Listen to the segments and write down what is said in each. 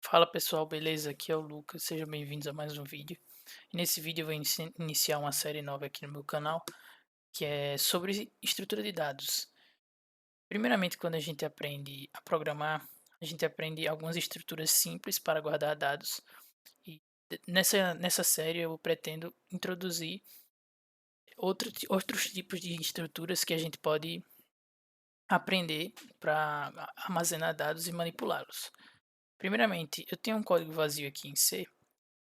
Fala pessoal, beleza? Aqui é o Lucas, sejam bem-vindos a mais um vídeo. E nesse vídeo eu vou iniciar uma série nova aqui no meu canal, que é sobre estrutura de dados. Primeiramente, quando a gente aprende a programar, a gente aprende algumas estruturas simples para guardar dados. E nessa série eu pretendo introduzir outros tipos de estruturas que a gente pode aprender para armazenar dados e manipulá-los. Primeiramente, eu tenho um código vazio aqui em C.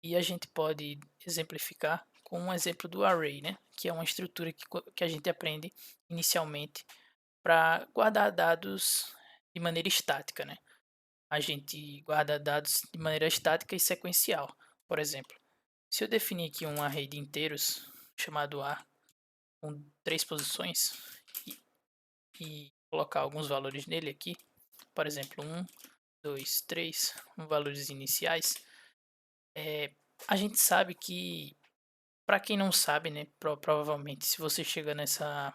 E a gente pode exemplificar com um exemplo do array, né? Que é uma estrutura que a gente aprende inicialmente para guardar dados de maneira estática, né? A gente guarda dados de maneira estática e sequencial. Por exemplo, se eu definir aqui um array de inteiros chamado A com três posições e colocar alguns valores nele aqui, por exemplo, 1, 2, 3, valores iniciais, a gente sabe que, para quem não sabe, né, provavelmente se você chega nessa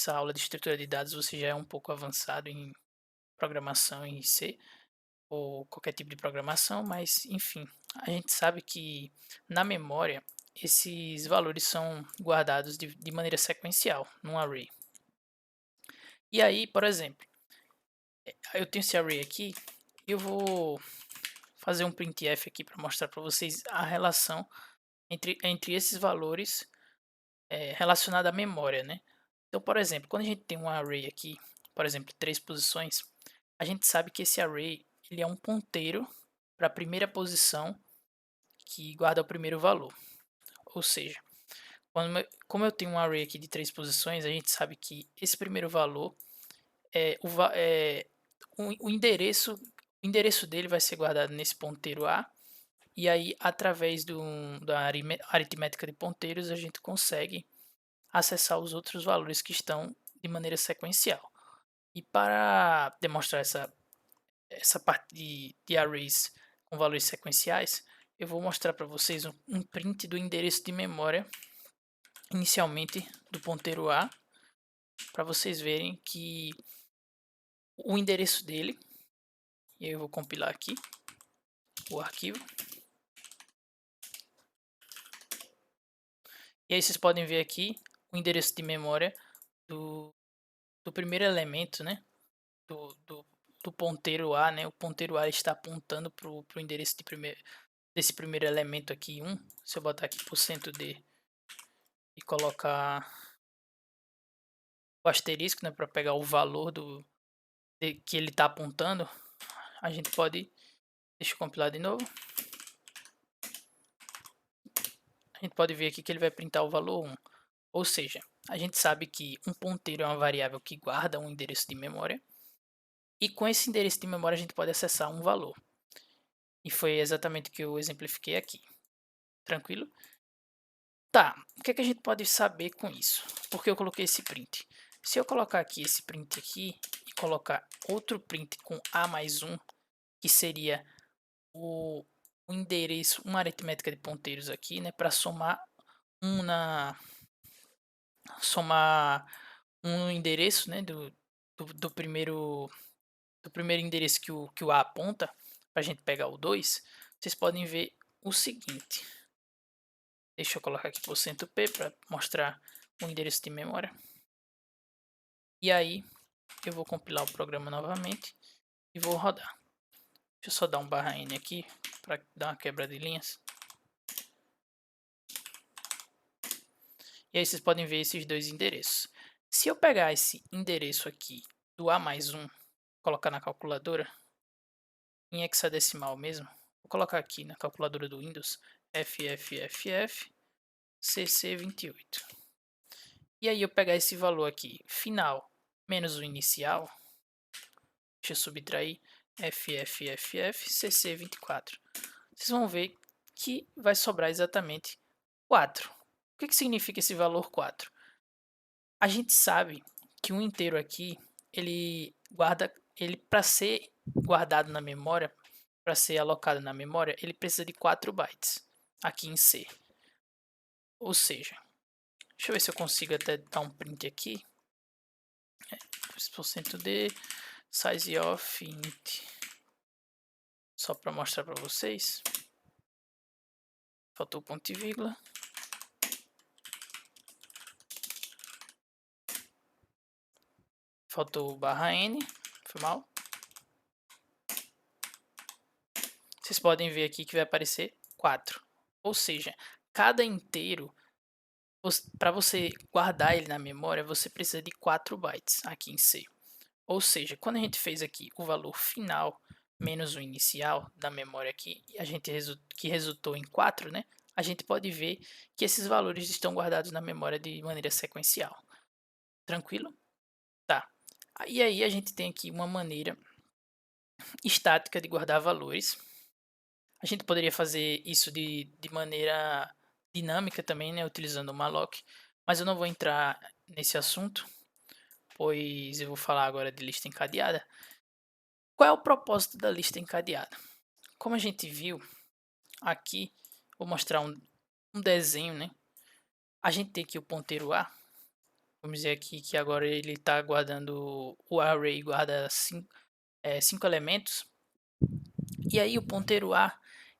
aula de estrutura de dados, você já é um pouco avançado em programação em C ou qualquer tipo de programação, mas enfim, a gente sabe que na memória esses valores são guardados de maneira sequencial num array. E aí, por exemplo, eu tenho esse array aqui e eu vou fazer um printf aqui para mostrar para vocês a relação entre esses valores relacionada à memória, né? Então, por exemplo, quando a gente tem um array aqui, por exemplo, três posições, a gente sabe que esse array ele é um ponteiro para a primeira posição que guarda o primeiro valor. Ou seja, como eu tenho um array aqui de três posições, a gente sabe que esse primeiro valor o endereço dele vai ser guardado nesse ponteiro A. E aí, através da aritmética de ponteiros, a gente consegue acessar os outros valores que estão de maneira sequencial. E para demonstrar essa parte de arrays com valores sequenciais, eu vou mostrar para vocês um print do endereço de memória, inicialmente do ponteiro A, para vocês verem que o endereço dele, e eu vou compilar aqui o arquivo, e aí vocês podem ver aqui o endereço de memória do primeiro elemento, né, do, do, do ponteiro A, né? O ponteiro A está apontando para o endereço desse primeiro elemento aqui, 1. Se eu botar aqui %d e colocar o asterisco, né, para pegar o valor que ele está apontando, a gente pode, deixa eu compilar de novo, a gente pode ver aqui que ele vai printar o valor 1. Ou seja, a gente sabe que um ponteiro é uma variável que guarda um endereço de memória, e com esse endereço de memória a gente pode acessar um valor. E foi exatamente o que eu exemplifiquei aqui. Tranquilo? Tá, o que é que a gente pode saber com isso? Porque eu coloquei esse print. Se eu colocar aqui esse print aqui e colocar outro print com A mais 1, que seria o endereço, uma aritmética de ponteiros aqui, né, para somar um endereço, né, do primeiro endereço que o A aponta, para a gente pegar o 2, vocês podem ver o seguinte. Deixa eu colocar aqui %p para mostrar o endereço de memória. E aí, eu vou compilar o programa novamente e vou rodar. Deixa eu só dar um /n aqui para dar uma quebra de linhas. E aí vocês podem ver esses dois endereços. Se eu pegar esse endereço aqui do A mais 1, colocar na calculadora, em hexadecimal mesmo, vou colocar aqui na calculadora do Windows, FFFF CC28. E aí eu pegar esse valor aqui, final, menos o inicial, deixa eu subtrair FFFF CC24. Vocês vão ver que vai sobrar exatamente 4. O que significa esse valor 4? A gente sabe que um inteiro aqui, ele para ser guardado na memória, para ser alocado na memória, ele precisa de 4 bytes aqui em C. Ou seja, deixa eu ver se eu consigo até dar um print aqui. %d size of int Só para mostrar para vocês. Faltou ponto e vírgula. Faltou barra N. Foi mal. Vocês podem ver aqui que vai aparecer 4. Ou seja, cada inteiro, para você guardar ele na memória, você precisa de 4 bytes aqui em C. Ou seja, quando a gente fez aqui o valor final menos o inicial da memória aqui, que resultou em 4, né? A gente pode ver que esses valores estão guardados na memória de maneira sequencial. Tranquilo? Tá. E aí a gente tem aqui uma maneira estática de guardar valores. A gente poderia fazer isso de maneira dinâmica também, né, utilizando o malloc, mas eu não vou entrar nesse assunto, pois eu vou falar agora de lista encadeada. Qual é o propósito da lista encadeada? Como a gente viu aqui, vou mostrar um desenho, né? A gente tem aqui o ponteiro A. Vamos dizer aqui que agora ele está guardando, o array guarda 5 elementos. E aí o ponteiro A,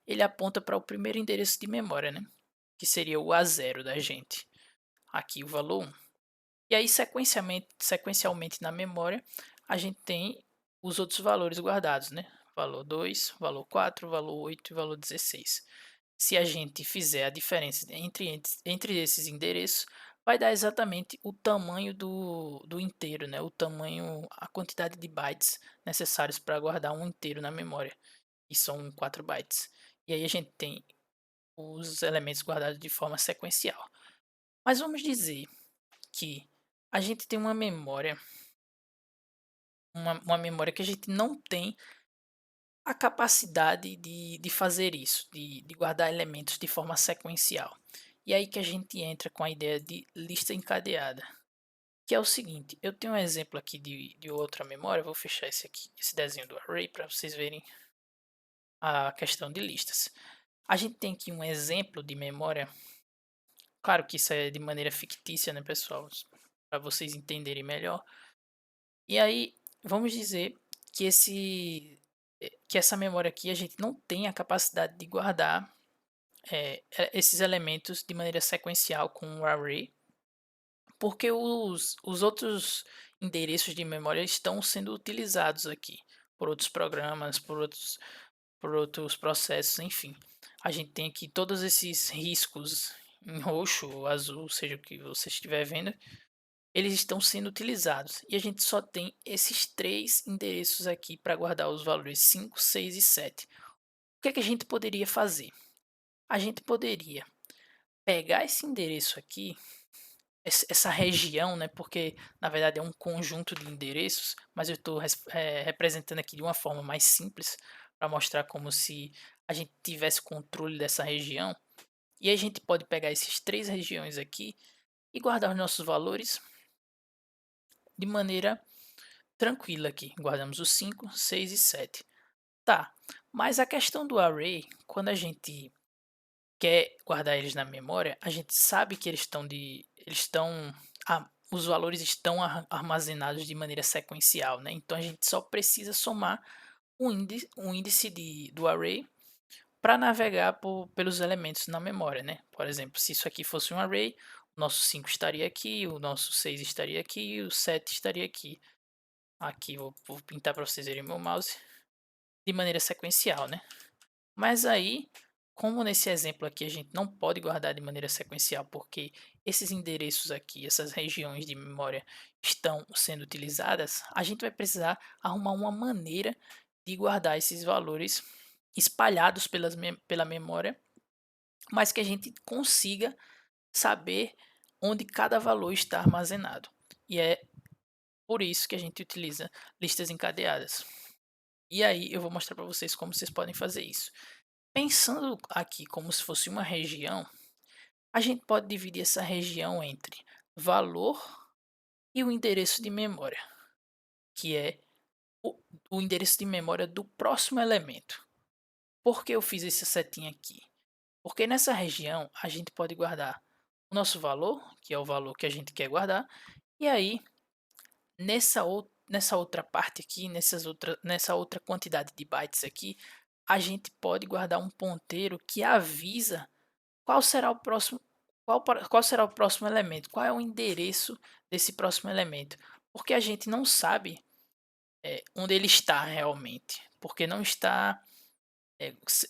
ele aponta para o primeiro endereço de memória, né? Que seria o A0 da gente. Aqui o valor 1. E aí sequencialmente na memória, a gente tem os outros valores guardados, né? Valor 2, valor 4, valor 8 e valor 16. Se a gente fizer a diferença entre esses endereços, vai dar exatamente o tamanho do inteiro, né? O tamanho, a quantidade de bytes necessários para guardar um inteiro na memória, e são 4 bytes. E aí a gente tem os elementos guardados de forma sequencial. Mas vamos dizer que a gente tem uma memória, uma memória que a gente não tem a capacidade de fazer isso, de guardar elementos de forma sequencial. E aí que a gente entra com a ideia de lista encadeada, que é o seguinte: eu tenho um exemplo aqui de outra memória, vou fechar esse aqui, esse desenho do array para vocês verem a questão de listas. A gente tem aqui um exemplo de memória, claro que isso é de maneira fictícia, né, pessoal, para vocês entenderem melhor. E aí, vamos dizer que que essa memória aqui a gente não tem a capacidade de guardar esses elementos de maneira sequencial com o array, porque os outros endereços de memória estão sendo utilizados aqui por outros programas, por outros processos, enfim. A gente tem aqui todos esses riscos em roxo ou azul, seja o que você estiver vendo, eles estão sendo utilizados. E a gente só tem esses 3 endereços aqui para guardar os valores 5, 6 e 7. O que é que a gente poderia fazer? A gente poderia pegar esse endereço aqui, essa região, né, porque na verdade é um conjunto de endereços, mas eu estou representando aqui de uma forma mais simples para mostrar como se a gente tivesse controle dessa região. E a gente pode pegar esses 3 regiões aqui e guardar os nossos valores de maneira tranquila aqui. Guardamos os 5, 6 e 7. Tá, mas a questão do array, quando a gente quer guardar eles na memória, a gente sabe que os valores estão armazenados de maneira sequencial, né? Então a gente só precisa somar um índice do array para navegar pelos elementos na memória, né? Por exemplo, se isso aqui fosse um array, o nosso 5 estaria aqui, o nosso 6 estaria aqui e o 7 estaria aqui. Aqui vou pintar para vocês verem meu mouse de maneira sequencial, né? Mas aí, como nesse exemplo aqui a gente não pode guardar de maneira sequencial porque esses endereços aqui, essas regiões de memória estão sendo utilizadas, a gente vai precisar arrumar uma maneira de guardar esses valores espalhados pela memória, mas que a gente consiga saber onde cada valor está armazenado. E é por isso que a gente utiliza listas encadeadas. E aí eu vou mostrar para vocês como vocês podem fazer isso. Pensando aqui como se fosse uma região, a gente pode dividir essa região entre valor e o endereço de memória, que é o endereço de memória do próximo elemento. Por que eu fiz essa setinha aqui? Porque nessa região a gente pode guardar o nosso valor, que é o valor que a gente quer guardar, e aí nessa outra parte aqui, nessa outra quantidade de bytes aqui, a gente pode guardar um ponteiro que avisa qual será o próximo, qual será o próximo elemento, qual é o endereço desse próximo elemento, porque a gente não sabe onde ele está realmente, porque não está,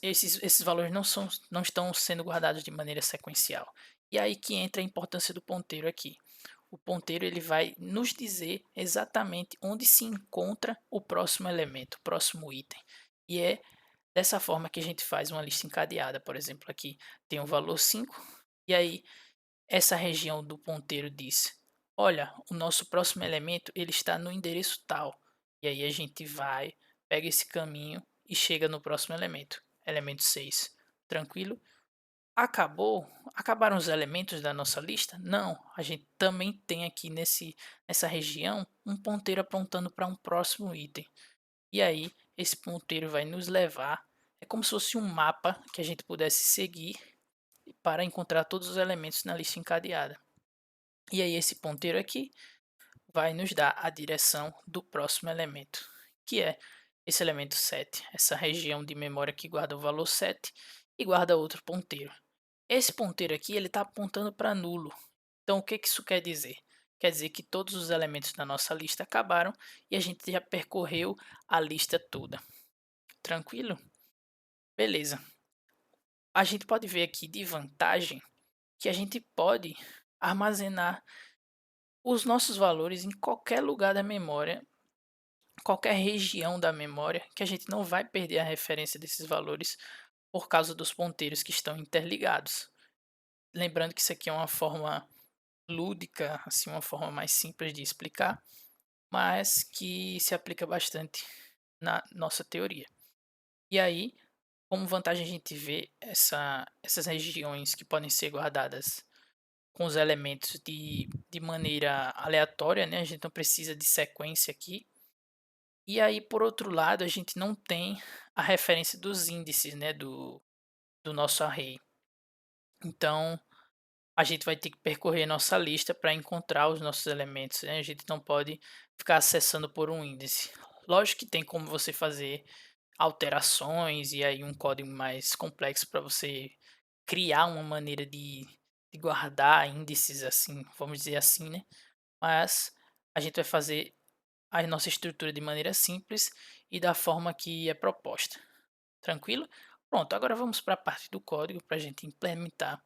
esses valores não estão sendo guardados de maneira sequencial. E aí que entra a importância do ponteiro aqui. O ponteiro ele vai nos dizer exatamente onde se encontra o próximo elemento, o próximo item. E é dessa forma que a gente faz uma lista encadeada. Por exemplo, aqui tem o valor 5, e aí essa região do ponteiro diz: olha, o nosso próximo elemento ele está no endereço tal. E aí a gente vai, pega esse caminho e chega no próximo elemento, elemento 6. Tranquilo? Acabaram os elementos da nossa lista? Não, a gente também tem aqui nessa região um ponteiro apontando para um próximo item. E aí esse ponteiro vai nos levar, é como se fosse um mapa que a gente pudesse seguir para encontrar todos os elementos na lista encadeada. E aí esse ponteiro aqui vai nos dar a direção do próximo elemento, que é esse elemento 7, essa região de memória que guarda o valor 7 e guarda outro ponteiro. Esse ponteiro aqui ele está apontando para nulo. Então o que isso quer dizer? Quer dizer que todos os elementos da nossa lista acabaram e a gente já percorreu a lista toda. Tranquilo? Beleza. A gente pode ver aqui de vantagem que a gente pode armazenar os nossos valores em qualquer lugar da memória, qualquer região da memória, que a gente não vai perder a referência desses valores por causa dos ponteiros que estão interligados. Lembrando que isso aqui é uma forma lúdica, assim, uma forma mais simples de explicar, mas que se aplica bastante na nossa teoria. E aí, como vantagem, a gente vê essas regiões que podem ser guardadas com os elementos de maneira aleatória, né? A gente não precisa de sequência aqui. E aí, por outro lado, a gente não tem a referência dos índices, né, do nosso array. Então, a gente vai ter que percorrer nossa lista para encontrar os nossos elementos, né? A gente não pode ficar acessando por um índice. Lógico que tem como você fazer alterações e aí um código mais complexo para você criar uma maneira de guardar índices assim, vamos dizer assim, né? Mas a gente vai fazer a nossa estrutura de maneira simples e da forma que é proposta. Tranquilo? Pronto, agora vamos para a parte do código para a gente implementar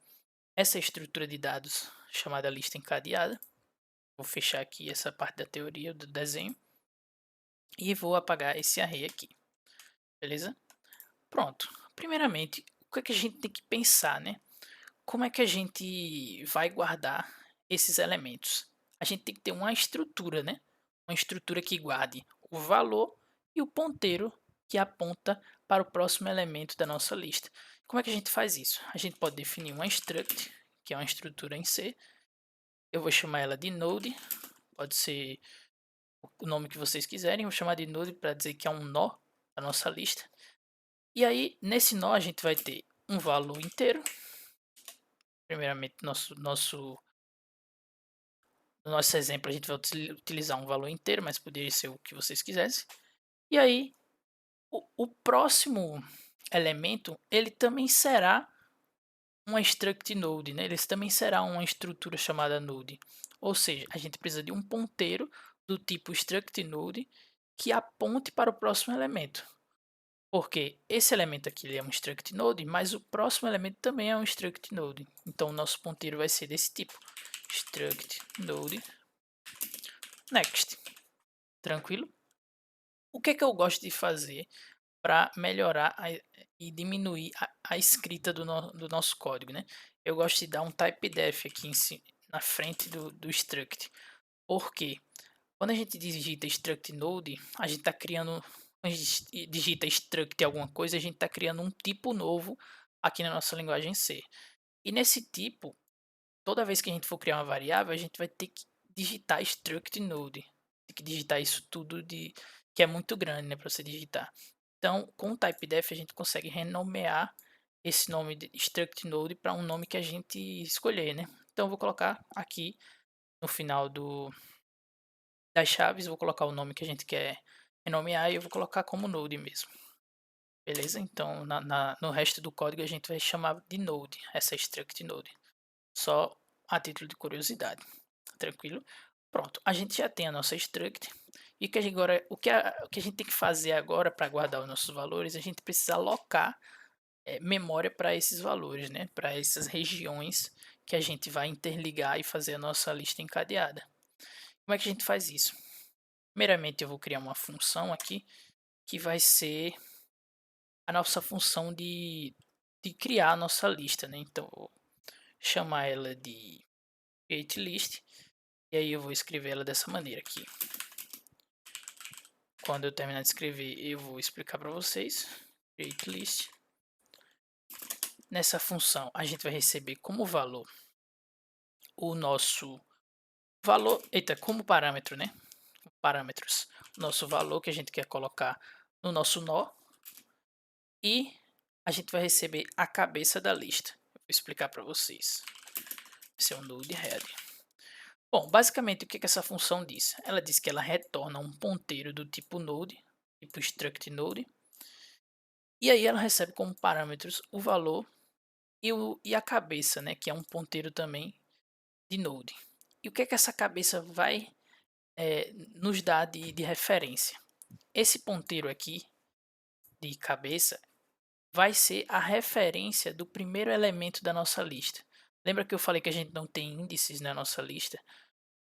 essa estrutura de dados chamada lista encadeada. Vou fechar aqui essa parte da teoria do desenho e vou apagar esse array aqui, beleza? Pronto. Primeiramente, o que é que a gente tem que pensar, né? Como é que a gente vai guardar esses elementos? A gente tem que ter uma estrutura, né? Uma estrutura que guarde o valor e o ponteiro que aponta para o próximo elemento da nossa lista. Como é que a gente faz isso? A gente pode definir uma struct, que é uma estrutura em C. Eu vou chamar ela de node, pode ser o nome que vocês quiserem. Eu vou chamar de node para dizer que é um nó da nossa lista. E aí, nesse nó, a gente vai ter um valor inteiro. Primeiramente, no nosso exemplo, a gente vai utilizar um valor inteiro, mas poderia ser o que vocês quisessem. E aí, o próximo elemento, ele também será uma struct node, né? Ele também será uma estrutura chamada node. Ou seja, a gente precisa de um ponteiro do tipo struct node que aponte para o próximo elemento. Porque esse elemento aqui ele é um struct node, mas o próximo elemento também é um struct node. Então o nosso ponteiro vai ser desse tipo: struct node next. Tranquilo? O que é que eu gosto de fazer para melhorar e diminuir a escrita do nosso código, né? Eu gosto de dar um typedef aqui na frente do struct. Por quê? Quando a gente digita struct node, a gente está criando, quando a gente digita struct alguma coisa, a gente está criando um tipo novo aqui na nossa linguagem C. E nesse tipo, toda vez que a gente for criar uma variável, a gente vai ter que digitar struct node. Tem que digitar isso tudo que é muito grande, né, para você digitar. Então, com o typedef a gente consegue renomear esse nome de struct node para um nome que a gente escolher, né? Então, eu vou colocar aqui no final das chaves, vou colocar o nome que a gente quer renomear e eu vou colocar como node mesmo. beleza? Então, no resto do código a gente vai chamar de node, essa struct node, só a título de curiosidade, tranquilo? Pronto, a gente já tem a nossa struct, e que agora, o que a gente tem que fazer agora para guardar os nossos valores, a gente precisa alocar memória para esses valores, né? Para essas regiões que a gente vai interligar e fazer a nossa lista encadeada. Como é que a gente faz isso? Primeiramente, eu vou criar uma função aqui que vai ser a nossa função de criar a nossa lista, né? Então, vou chamar ela de createList e aí eu vou escrever ela dessa maneira aqui. Quando eu terminar de escrever, eu vou explicar para vocês. createList. Nessa função, a gente vai receber como valor o nosso valor, como parâmetro, né? Parâmetros, nosso valor que a gente quer colocar no nosso nó e a gente vai receber a cabeça da lista. Eu vou explicar para vocês. Esse é um node head. Bom, basicamente o que essa função diz? Ela diz que ela retorna um ponteiro do tipo node, tipo struct node, e aí ela recebe como parâmetros o valor e a cabeça, né, que é um ponteiro também de node. E o que essa cabeça vai nos dar de referência? Esse ponteiro aqui de cabeça vai ser a referência do primeiro elemento da nossa lista. Lembra que eu falei que a gente não tem índices na nossa lista?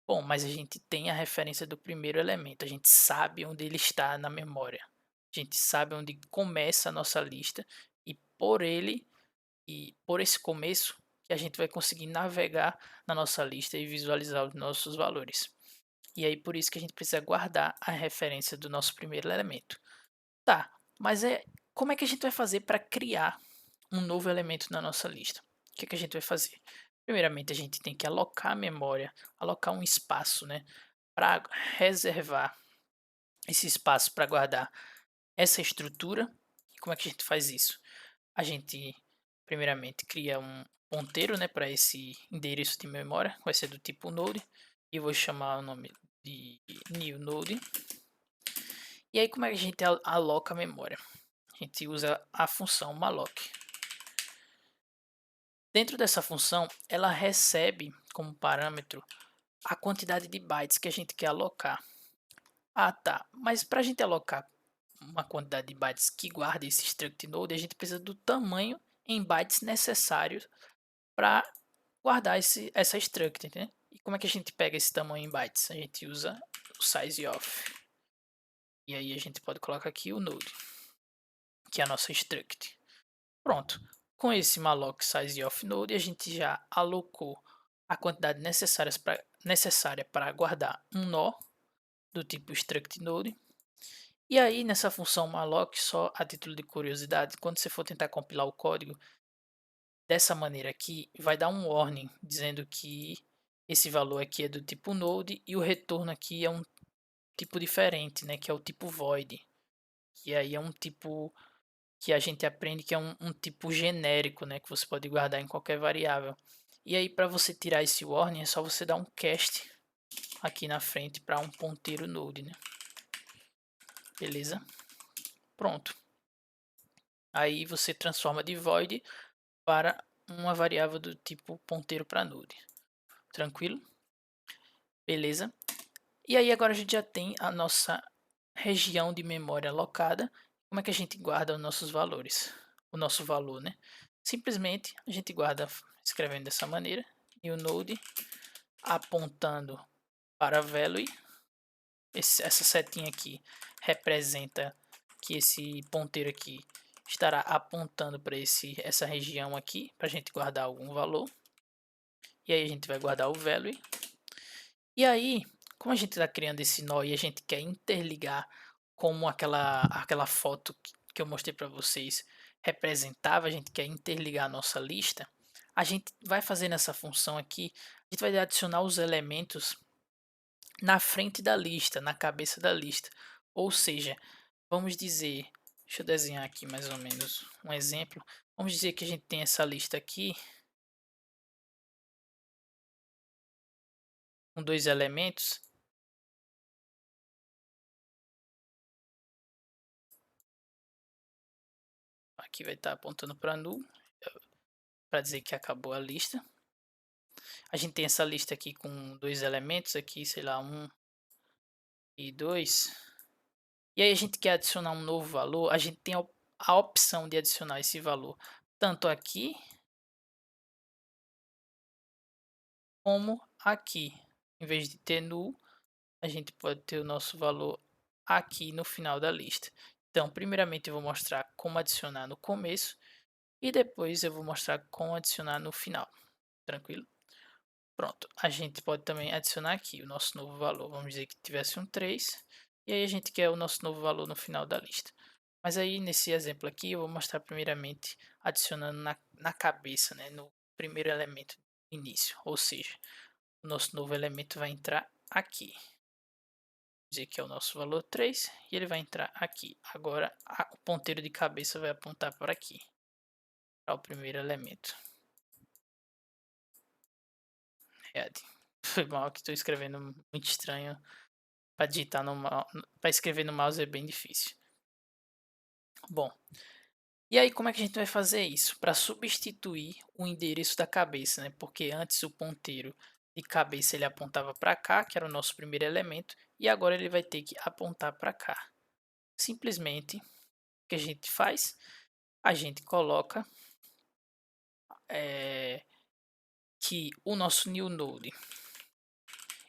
Bom, mas a gente tem a referência do primeiro elemento, a gente sabe onde ele está na memória. A gente sabe onde começa a nossa lista e por esse começo que a gente vai conseguir navegar na nossa lista e visualizar os nossos valores. E aí por isso que a gente precisa guardar a referência do nosso primeiro elemento. Tá, mas como é que a gente vai fazer para criar um novo elemento na nossa lista? O que a gente vai fazer? Primeiramente, a gente tem que alocar a memória, alocar um espaço, né, para reservar esse espaço para guardar essa estrutura. E como é que a gente faz isso? A gente, primeiramente, cria um ponteiro, né, para esse endereço de memória, vai ser do tipo node, e eu vou chamar o nome de new node. E aí, como é que a gente aloca a memória? A gente usa a função malloc. Dentro dessa função, ela recebe como parâmetro a quantidade de bytes que a gente quer alocar. Ah, tá. Mas para a gente alocar uma quantidade de bytes que guarda esse struct node, a gente precisa do tamanho em bytes necessários para guardar essa struct, né? E como é que a gente pega esse tamanho em bytes? A gente usa o sizeOf. E aí a gente pode colocar aqui o node, que é a nossa struct. Pronto. Com esse malloc sizeOf node, a gente já alocou a quantidade necessária para guardar um nó do tipo struct node. E aí nessa função malloc, só a título de curiosidade, quando você for tentar compilar o código dessa maneira aqui, vai dar um warning dizendo que esse valor aqui é do tipo node e o retorno aqui é um tipo diferente, né, que é o tipo void. Que aí é um tipo que a gente aprende que é um tipo genérico, né, que você pode guardar em qualquer variável. E aí para você tirar esse warning é só você dar um cast aqui na frente para um ponteiro node, né? Beleza? Pronto. Aí você transforma de void para uma variável do tipo ponteiro para node. Tranquilo? Beleza? E aí agora a gente já tem a nossa região de memória alocada. Como é que a gente guarda os nossos valores? O nosso valor, né? Simplesmente a gente guarda escrevendo dessa maneira. E o node apontando para value. Essa setinha aqui representa que esse ponteiro aqui estará apontando para essa região aqui, para a gente guardar algum valor. E aí a gente vai guardar o value. E aí, como a gente está criando esse nó e a gente quer interligar como aquela foto que eu mostrei para vocês representava, a gente quer interligar a nossa lista, a gente vai fazer nessa função aqui, a gente vai adicionar os elementos na frente da lista, na cabeça da lista. Ou seja, vamos dizer, deixa eu desenhar aqui mais ou menos um exemplo. Vamos dizer que a gente tem essa lista aqui com dois elementos. aqui vai estar apontando para null, para dizer que acabou a lista. A gente tem essa lista aqui com 2 elementos aqui, sei lá, 1 e 2. E aí a gente quer adicionar um novo valor, a gente tem a opção de adicionar esse valor tanto aqui como aqui. Em vez de ter null, a gente pode ter o nosso valor aqui no final da lista. Então, primeiramente eu vou mostrar como adicionar no começo e depois eu vou mostrar como adicionar no final. Tranquilo? Pronto, a gente pode também adicionar aqui o nosso novo valor. Vamos dizer que tivesse um 3 e aí a gente quer o nosso novo valor no final da lista. Mas aí nesse exemplo aqui eu vou mostrar primeiramente adicionando na cabeça, né, no primeiro elemento início, ou seja, o nosso novo elemento vai entrar aqui. Dizer que é o nosso valor 3 e ele vai entrar aqui. Agora o ponteiro de cabeça vai apontar para aqui, para o primeiro elemento. Head. Foi mal que estou escrevendo muito estranho. Para digitar para escrever no mouse é bem difícil. Bom, e aí como é que a gente vai fazer isso? Para substituir o endereço da cabeça, né? Porque antes o ponteiro de cabeça ele apontava para cá, que era o nosso primeiro elemento, e agora ele vai ter que apontar para cá. Simplesmente, o que a gente faz? A gente coloca que o nosso new node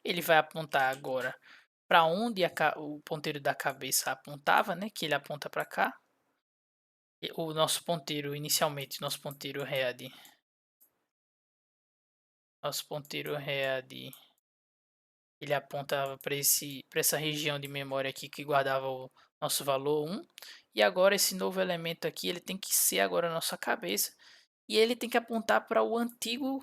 ele vai apontar agora para onde o ponteiro da cabeça apontava, né? Que ele aponta para cá. O nosso ponteiro inicialmente, nosso ponteiro head, ele apontava para essa região de memória aqui que guardava o nosso valor 1. E agora esse novo elemento aqui, ele tem que ser agora a nossa cabeça e ele tem que apontar para o antigo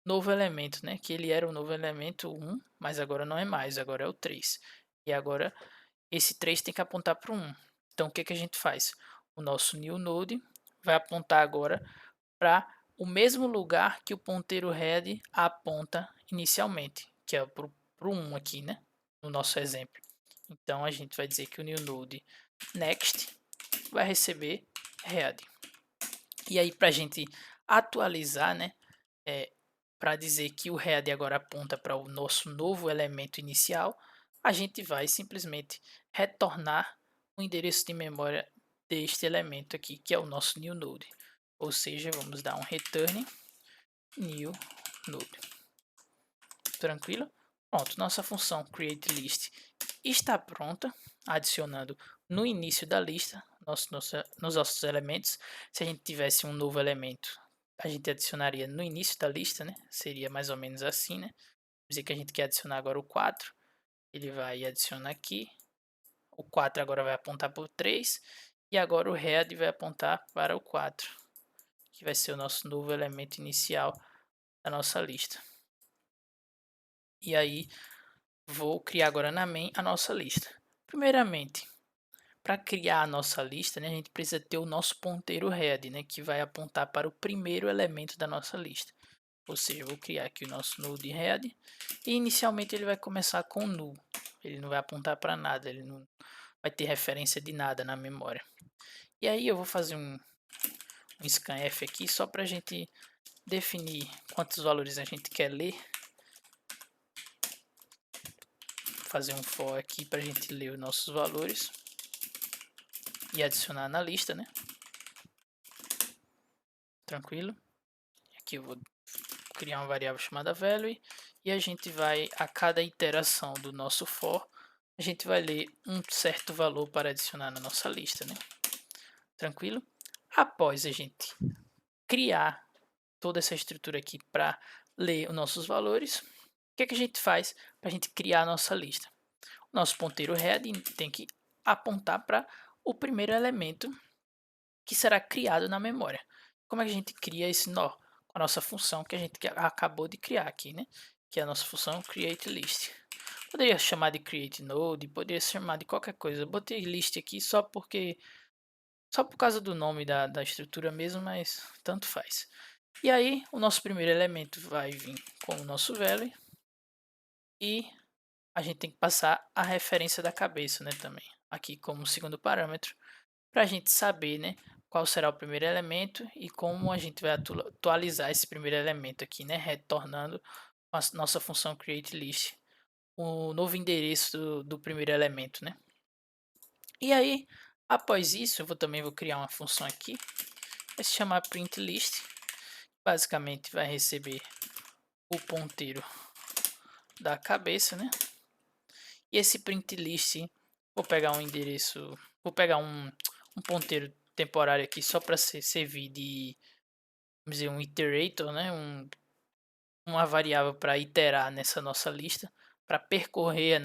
novo elemento, né? Que ele era o novo elemento 1, mas agora não é mais, agora é o 3. E agora esse 3 tem que apontar para o 1. Então o que, que a gente faz? O nosso new node vai apontar agora para o mesmo lugar que o ponteiro head aponta inicialmente, que é para o 1 aqui, né? No nosso exemplo. Então a gente vai dizer que o new node next vai receber head. E aí para a gente atualizar, né? Para dizer que o head agora aponta para o nosso novo elemento inicial, a gente vai simplesmente retornar o endereço de memória deste elemento aqui, que é o nosso new node. Ou seja, vamos dar um return new node. Tranquilo? Pronto, nossa função createList está pronta, adicionando no início da lista nos nossos elementos. Se a gente tivesse um novo elemento, a gente adicionaria no início da lista, né? Seria mais ou menos assim, né? Vamos dizer que a gente quer adicionar agora o 4, ele vai adicionar aqui. O 4 agora vai apontar para o 3 e agora o head vai apontar para o 4, que vai ser o nosso novo elemento inicial da nossa lista. E aí vou criar agora na main a nossa lista. Primeiramente, para criar a nossa lista, né, a gente precisa ter o nosso ponteiro head, né, que vai apontar para o primeiro elemento da nossa lista. Ou seja, eu vou criar aqui o nosso node head e inicialmente ele vai começar com null. Ele não vai apontar para nada, ele não vai ter referência de nada na memória. E aí eu vou fazer um scanf aqui só para a gente definir quantos valores a gente quer ler. Fazer um for aqui para a gente ler os nossos valores e adicionar na lista, né? Tranquilo. Aqui eu vou criar uma variável chamada value e a gente vai, a cada iteração do nosso for, a gente vai ler um certo valor para adicionar na nossa lista, né? Tranquilo? Após a gente criar toda essa estrutura aqui para ler os nossos valores, o que, que a gente faz para a gente criar a nossa lista? O nosso ponteiro head tem que apontar para o primeiro elemento que será criado na memória. Como é que a gente cria esse nó? Com a nossa função que a gente acabou de criar aqui, né? Que é a nossa função createList. Poderia chamar de createNode, poderia chamar de qualquer coisa. Eu botei list aqui só por causa do nome da estrutura mesmo, mas tanto faz. E aí, o nosso primeiro elemento vai vir com o nosso value e a gente tem que passar a referência da cabeça, né, também. Aqui como segundo parâmetro, para a gente saber, né, qual será o primeiro elemento e como a gente vai atualizar esse primeiro elemento aqui, né? Retornando a nossa função createList, o novo endereço do primeiro elemento, né? E aí, após isso, também vou criar uma função aqui, vai se chamar printList, basicamente vai receber o ponteiro da cabeça, né? E esse printList, vou pegar um endereço, vou pegar um ponteiro temporário aqui só para servir de, vamos dizer, um iterator, né? Uma variável para iterar nessa nossa lista, para percorrer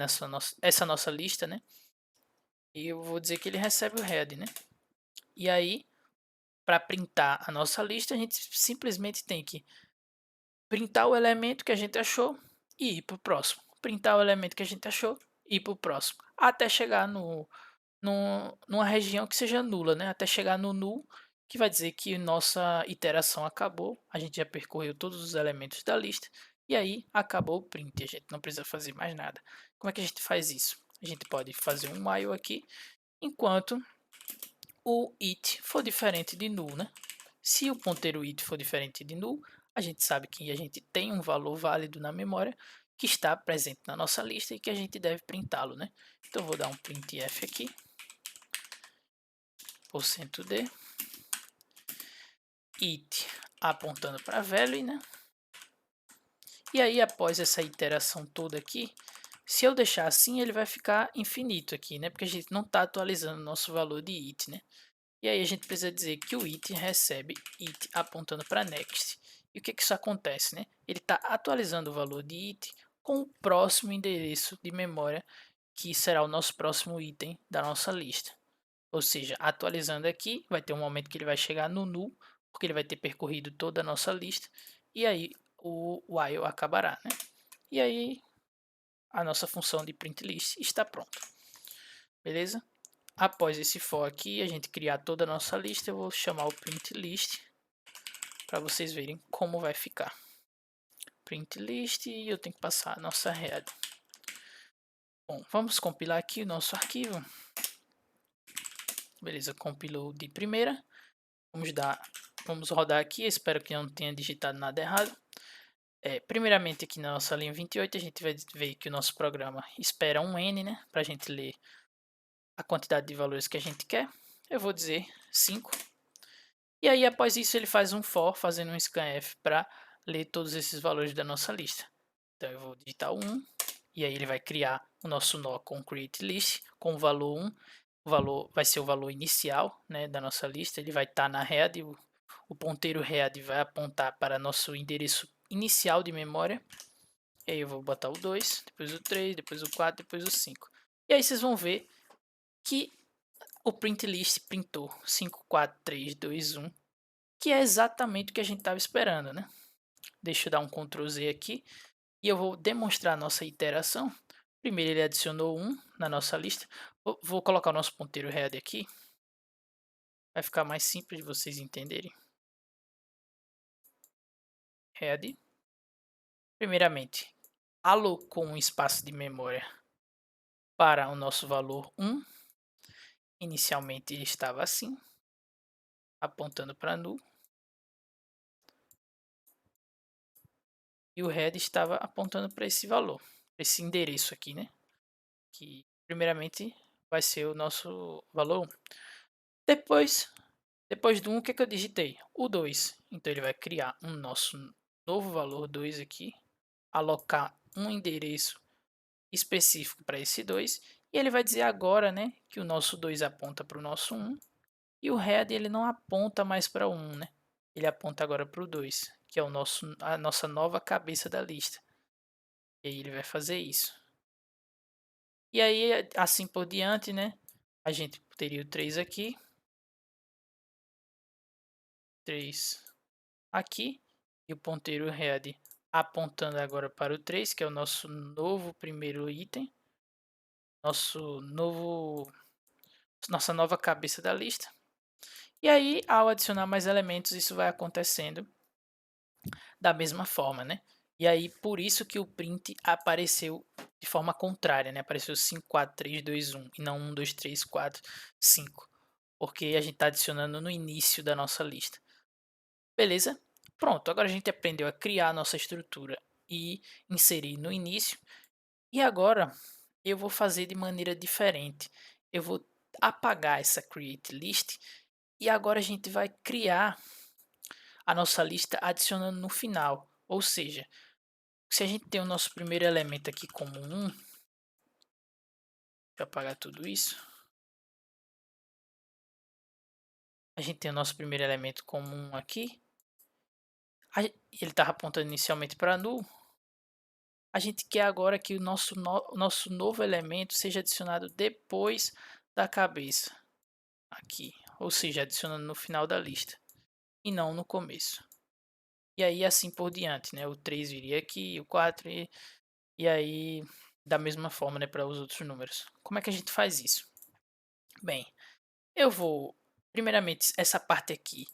essa nossa lista, né? E eu vou dizer que ele recebe o head, né? E aí, para printar a nossa lista, a gente simplesmente tem que printar o elemento que a gente achou e ir para o próximo. Printar o elemento que a gente achou e ir para o próximo. Até chegar numa região que seja nula, né? Até chegar no null, que vai dizer que nossa iteração acabou. A gente já percorreu todos os elementos da lista. E aí acabou o print. A gente não precisa fazer mais nada. Como é que a gente faz isso? A gente pode fazer um while aqui, enquanto o it for diferente de null, né? Se o ponteiro it for diferente de null, a gente sabe que a gente tem um valor válido na memória que está presente na nossa lista e que a gente deve printá-lo, né? Então vou dar um printf aqui, %d, it apontando para value, né? E aí após essa iteração toda aqui, se eu deixar assim, ele vai ficar infinito aqui, né? Porque a gente não está atualizando o nosso valor de it, né? E aí a gente precisa dizer que o it recebe it apontando para next. E o que isso acontece, né? Ele está atualizando o valor de it com o próximo endereço de memória, que será o nosso próximo item da nossa lista. Ou seja, atualizando aqui, vai ter um momento que ele vai chegar no null, porque ele vai ter percorrido toda a nossa lista, e aí o while acabará, né? E aí a nossa função de printList está pronta. Beleza? Após esse for aqui, a gente criar toda a nossa lista, eu vou chamar o printList para vocês verem como vai ficar. PrintList e eu tenho que passar a nossa head. Bom, vamos compilar aqui o nosso arquivo. Beleza, compilou de primeira. Vamos rodar aqui, espero que não tenha digitado nada errado. Primeiramente aqui na nossa linha 28 a gente vai ver que o nosso programa espera um n, né, para a gente ler a quantidade de valores que a gente quer. Eu vou dizer 5. E aí após isso ele faz um for, fazendo um scanf para ler todos esses valores da nossa lista. Então eu vou digitar 1, e aí ele vai criar o nosso nó com createList com o valor 1. O valor vai ser o valor inicial, né, da nossa lista, ele vai estar na head, o ponteiro head vai apontar para nosso endereço inicial de memória. E aí eu vou botar o 2, depois o 3, depois o 4, depois o 5. E aí vocês vão ver que o printList printou 5, 4, 3, 2, 1, que é exatamente o que a gente estava esperando, né? Deixa eu dar um Ctrl Z aqui e eu vou demonstrar a nossa iteração. Primeiro ele adicionou 1 na nossa lista. Vou colocar o nosso ponteiro head aqui. Vai ficar mais simples de vocês entenderem. Head. Primeiramente, alocou um espaço de memória para o nosso valor 1. Inicialmente ele estava assim, apontando para null. E o head estava apontando para esse valor, esse endereço aqui, né? Que primeiramente vai ser o nosso valor 1. Depois do 1, o que eu digitei? O 2. Então ele vai criar um nosso novo valor 2 aqui, alocar um endereço específico para esse 2, e ele vai dizer agora, né, que o nosso 2 aponta para o nosso 1, e o head ele não aponta mais para o 1, né? Ele aponta agora para o 2, que é a nossa nova cabeça da lista. E aí ele vai fazer isso. E aí, assim por diante, né? A gente teria o 3 aqui, 3 aqui, e o ponteiro head apontando agora para o 3, que é o nosso novo primeiro item, nossa nova cabeça da lista. E aí, ao adicionar mais elementos, isso vai acontecendo da mesma forma, né? E aí, por isso que o print apareceu de forma contrária, né? Apareceu 5, 4, 3, 2, 1 e não 1, 2, 3, 4, 5. porque a gente está adicionando no início da nossa lista. Beleza? Pronto, agora a gente aprendeu a criar a nossa estrutura e inserir no início. E agora eu vou fazer de maneira diferente. Eu vou apagar essa create list e agora a gente vai criar a nossa lista adicionando no final. Ou seja, se a gente tem o nosso primeiro elemento aqui como 1, deixa eu apagar tudo isso. A gente tem o nosso primeiro elemento como 1 aqui. Ele estava apontando inicialmente para null. A gente quer agora que o nosso novo elemento seja adicionado depois da cabeça. Aqui. Ou seja, adicionando no final da lista. E não no começo. E aí assim por diante, né? O 3 viria aqui, o 4 e aí da mesma forma, né, para os outros números. Como é que a gente faz isso? Bem, eu vou, primeiramente, essa parte aqui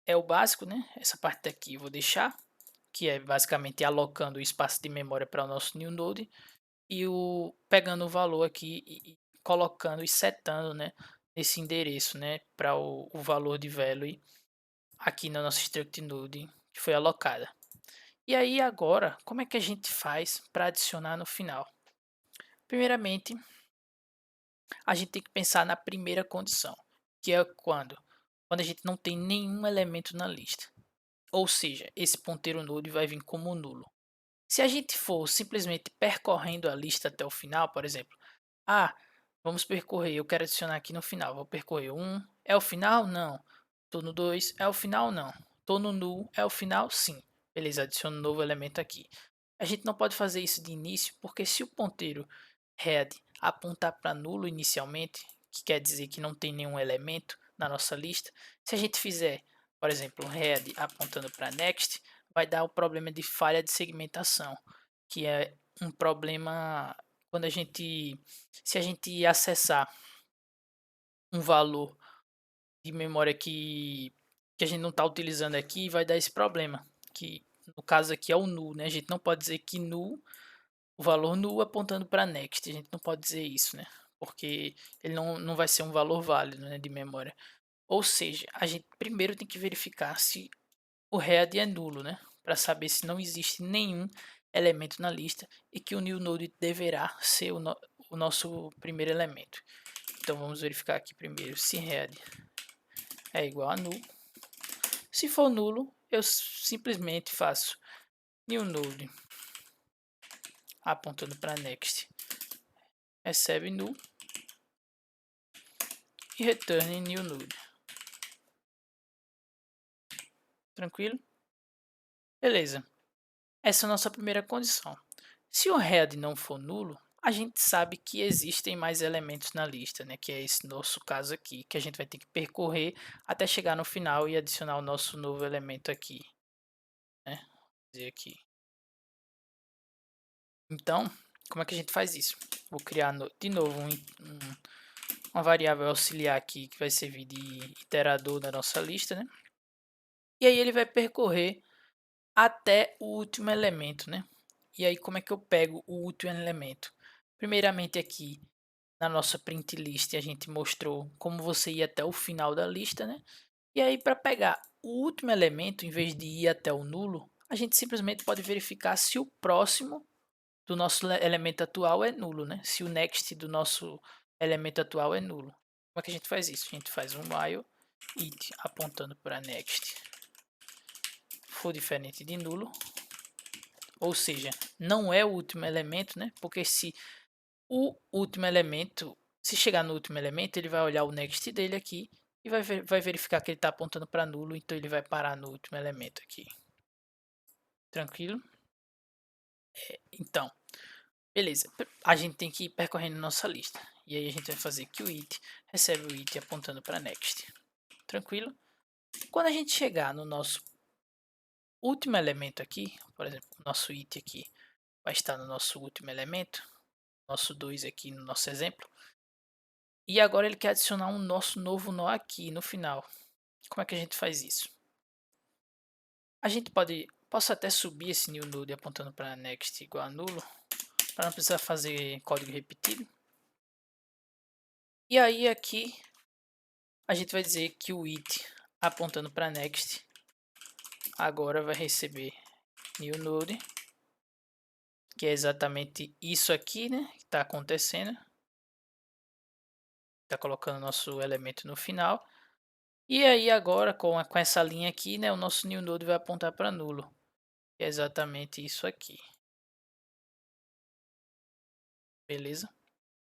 é o básico, né? Essa parte aqui eu vou deixar, que é basicamente alocando o espaço de memória para o nosso new node e pegando o valor aqui e colocando e setando, né, esse endereço, né, para o valor de value aqui na nossa struct node que foi alocada. E aí agora, como é que a gente faz para adicionar no final? Primeiramente, a gente tem que pensar na primeira condição, que é quando a gente não tem nenhum elemento na lista. Ou seja, esse ponteiro node vai vir como nulo. Se a gente for simplesmente percorrendo a lista até o final, por exemplo, vamos percorrer, eu quero adicionar aqui no final, vou percorrer 1, é o final? Não. Estou no 2, é o final? Não. Estou no null, é o final? Sim. Beleza, adiciono um novo elemento aqui. A gente não pode fazer isso de início, porque se o ponteiro head apontar para nulo inicialmente, que quer dizer que não tem nenhum elemento na nossa lista, se a gente fizer, por exemplo, head apontando para next, vai dar o problema de falha de segmentação, que é um problema quando se a gente acessar um valor de memória que a gente não está utilizando aqui, vai dar esse problema, que no caso aqui é o null, né? A gente não pode dizer que null, o valor null apontando para next, a gente não pode dizer isso, né? Porque ele não vai ser um valor válido, né, de memória. Ou seja, a gente primeiro tem que verificar se o head é nulo, né? Para saber se não existe nenhum elemento na lista e que o new node deverá ser o nosso primeiro elemento. Então vamos verificar aqui primeiro se head é igual a null. Se for nulo, eu simplesmente faço new node apontando para next recebe null e return new node. Tranquilo? Beleza. Essa é a nossa primeira condição. Se o head não for nulo, a gente sabe que existem mais elementos na lista, né? Que é esse nosso caso aqui, que a gente vai ter que percorrer até chegar no final e adicionar o nosso novo elemento aqui, né? Vou dizer aqui. Então, como é que a gente faz isso? Vou criar de novo uma variável auxiliar aqui que vai servir de iterador da nossa lista, né? E aí ele vai percorrer até o último elemento, né? E aí como é que eu pego o último elemento? Primeiramente aqui na nossa print list a gente mostrou como você ia até o final da lista, né? E aí para pegar o último elemento, em vez de ir até o nulo, a gente simplesmente pode verificar se o próximo do nosso elemento atual é nulo, né? Se o next do nosso elemento atual é nulo. Como é que a gente faz isso? A gente faz um while it apontando para next for diferente de nulo, ou seja, não é o último elemento, né? Porque se o último elemento, se chegar no último elemento, ele vai olhar o next dele aqui e vai verificar que ele está apontando para nulo, então ele vai parar no último elemento aqui. Tranquilo? Então, beleza. A gente tem que ir percorrendo nossa lista. E aí a gente vai fazer que o it recebe o it apontando para next. Tranquilo? Quando a gente chegar no nosso último elemento aqui, por exemplo, o nosso it aqui vai estar no nosso último elemento, nosso 2 aqui no nosso exemplo. E agora ele quer adicionar um nosso novo nó aqui no final. Como é que a gente faz isso? A gente posso até subir esse new node apontando para next igual a nulo, para não precisar fazer código repetido. E aí aqui a gente vai dizer que o it apontando para next agora vai receber new node, que é exatamente isso aqui, né, que está acontecendo. Está colocando nosso elemento no final. E aí agora com essa linha aqui, né, o nosso new node vai apontar para nulo, que é exatamente isso aqui. Beleza?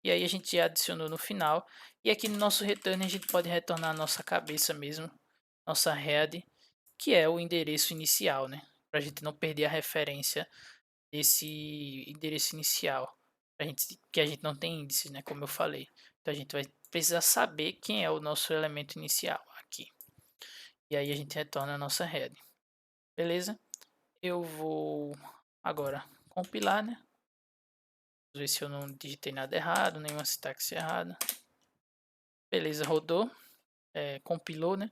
E aí a gente já adicionou no final. E aqui no nosso return a gente pode retornar a nossa cabeça mesmo, nossa head, que é o endereço inicial, né? Para a gente não perder a referência desse endereço inicial. Que a gente não tem índices, né? Como eu falei. Então a gente vai precisar saber quem é o nosso elemento inicial aqui. E aí a gente retorna a nossa head. Beleza? Eu vou agora compilar, né? Ver se eu não digitei nada errado, nenhuma sintaxe errada. Beleza, rodou. Compilou, né?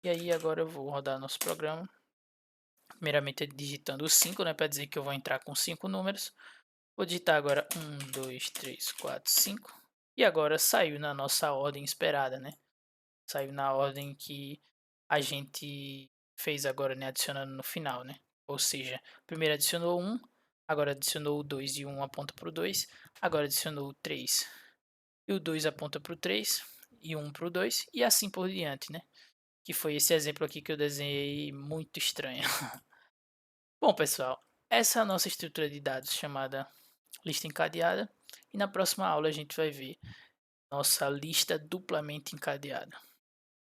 E aí agora eu vou rodar nosso programa. Primeiramente digitando o 5, né? Para dizer que eu vou entrar com 5 números. Vou digitar agora 1, 2, 3, 4, 5. E agora saiu na nossa ordem esperada, né? Saiu na ordem que a gente fez agora, né? Adicionando no final, né? Ou seja, primeiro adicionou 1, agora adicionou o 2 e o 1 aponta para o 2. Agora adicionou o 3 e o 2 aponta para o 3 e o 1 para o 2 e assim por diante, né? Que foi esse exemplo aqui que eu desenhei muito estranho. Bom, pessoal, essa é a nossa estrutura de dados chamada lista encadeada. E na próxima aula a gente vai ver nossa lista duplamente encadeada.